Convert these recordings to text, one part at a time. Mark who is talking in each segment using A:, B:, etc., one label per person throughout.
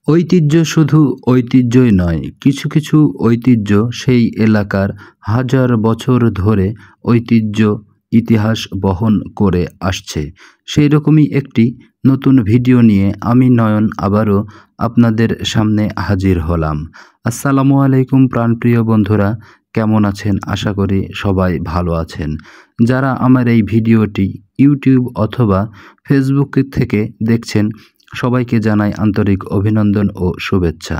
A: ঐতিহ্য শুধু ঐতিহ্যই নয়, কিছু কিছু ঐতিহ্য সেই এলাকার হাজার বছর ধরে ঐতিহ্য ইতিহাস বহন করে আসছে। সেই রকমই একটি নতুন ভিডিও নিয়ে আমি নয়ন আবারও আপনাদের সামনে হাজির হলাম। আসসালামু আলাইকুম প্রাণপ্রিয় বন্ধুরা, কেমন আছেন? আশা করি সবাই ভালো আছেন। যারা আমার এই ভিডিওটি ইউটিউব অথবা ফেসবুক থেকে দেখছেন, সবাইকে জানাই আন্তরিক অভিনন্দন ও শুভেচ্ছা।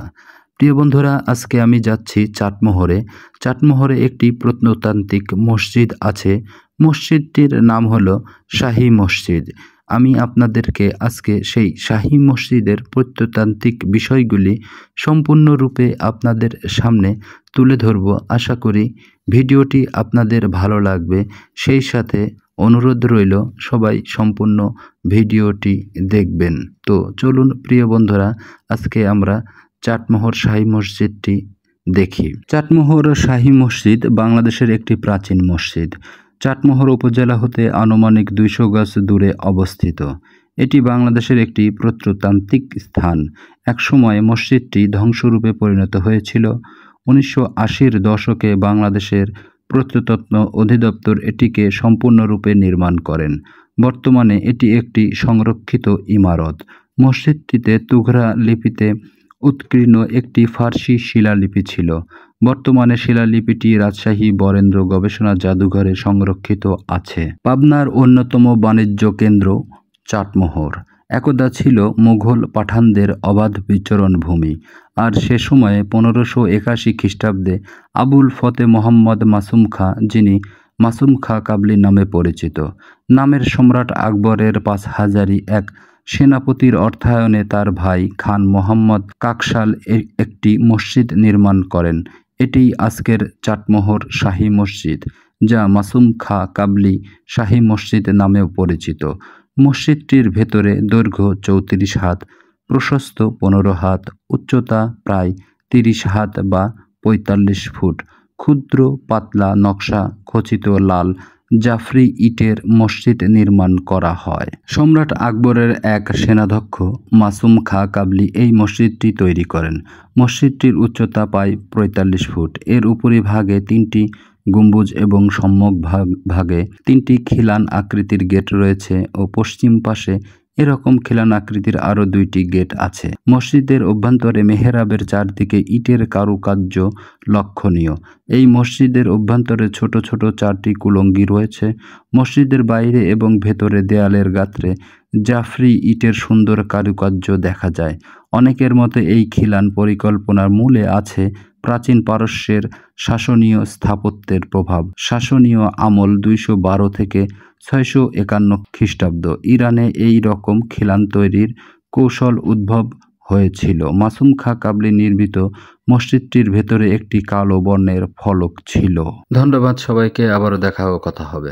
A: প্রিয় বন্ধুরা, আজকে আমি যাচ্ছি চাটমোহরে। চাটমোহরে একটি প্রত্নতান্ত্রিক মসজিদ আছে। মসজিদটির নাম হলো শাহী মসজিদ। আমি আপনাদেরকে আজকে সেই শাহী মসজিদের প্রত্নতান্ত্রিক বিষয়গুলি সম্পূর্ণরূপে আপনাদের সামনে তুলে ধরব। আশা করি ভিডিওটি আপনাদের ভালো লাগবে। সেই সাথে অনুরোধ রইল সবাই সম্পূর্ণ ভিডিওটি দেখবেন। তো চলুন প্রিয় বন্ধুরা, আজকে আমরা চাটমোহর শাহী মসজিদটি দেখি। চাটমোহর শাহী মসজিদ বাংলাদেশের একটি প্রাচীন মসজিদ। চাটমোহর উপজেলা হতে আনুমানিক 200 গজ দূরে অবস্থিত। এটি বাংলাদেশের একটি প্রত্নতান্ত্রিক স্থান। একসময় মসজিদটি ধ্বংসরূপে পরিণত হয়েছিল। 1980-র দশকে বাংলাদেশের প্রত্নতত্ত্ব অধিদপ্তর এটিকে সম্পূর্ণরূপে নির্মাণ করেন। বর্তমানে এটি একটি সংরক্ষিত ইমারত। মসজিদটিতে তুঘরা লিপিতে উৎকীর্ণ একটি ফার্সি শিলালিপি ছিল। বর্তমানে শিলালিপিটি রাজশাহী বরেন্দ্র গবেষণা জাদুঘরে সংরক্ষিত আছে। পাবনার অন্যতম বাণিজ্য কেন্দ্র চাটমোহর একদা ছিল মুঘল পাঠানদের অবাধ বিচরণ ভূমি। আর সে সময়ে 1581 খ্রিস্টাব্দে আবুল ফতে মোহাম্মদ মাসুম খাঁ, যিনি মাসুম খাঁ কাবলি নামে পরিচিত, নামের সম্রাট আকবরের 5000 এক সেনাপতির অর্থায়নে তার ভাই খান মোহাম্মদ কাকশাল একটি মসজিদ নির্মাণ করেন। এটিই আজকের চাটমোহর শাহী মসজিদ, যা মাসুম খাঁ কাবলি শাহী মসজিদ নামেও পরিচিত। মসজিদটির ভেতরে দৈর্ঘ্য 34 হাত, প্রশস্ত 15 হাত, উচ্চতা প্রায় 30 হাত বা 45 ফুট। ক্ষুদ্র পাতলা নকশা খচিত লাল জাফরি ইটের মসজিদ নির্মাণ করা হয়। সম্রাট আকবরের এক সেনাধ্যক্ষ মাসুম খাঁ কাবলি এই মসজিদটি তৈরি করেন। মসজিদটির উচ্চতা প্রায় 45 ফুট। এর উপরিভাগে 3টি গম্বুজ এবং সম্মুখ ভাগে 3টি খিলান আকৃতির গেট রয়েছে ও পশ্চিম পাশে এরকম খিলান আকৃতির আরও 2টি গেট আছে। মসজিদের অভ্যন্তরে মেহরাবের চারদিকে ইটের কারুকার্য লক্ষণীয়। এই মসজিদের অভ্যন্তরে ছোট ছোট 4টি কুলঙ্গি রয়েছে। মসজিদের বাইরে এবং ভেতরে দেয়ালের গাত্রে জাফরি ইটের সুন্দর কারুকার্য দেখা যায়। অনেকের মতে এই খিলান পরিকল্পনার মূলে আছে প্রাচীন পারস্যের শাসনীয় স্থাপত্যের প্রভাব। শাসনীয় আমল 212 থেকে 651 খ্রিস্টাব্দ ইরানে এই রকম খিলান তৈরির কৌশল উদ্ভব হয়েছিল। মাসুম খাঁ কাবলি নির্মিত মসজিদটির ভেতরে একটি কালো বর্ণের ফলক ছিল। ধন্যবাদ সবাইকে, আবারও দেখা ও কথা হবে।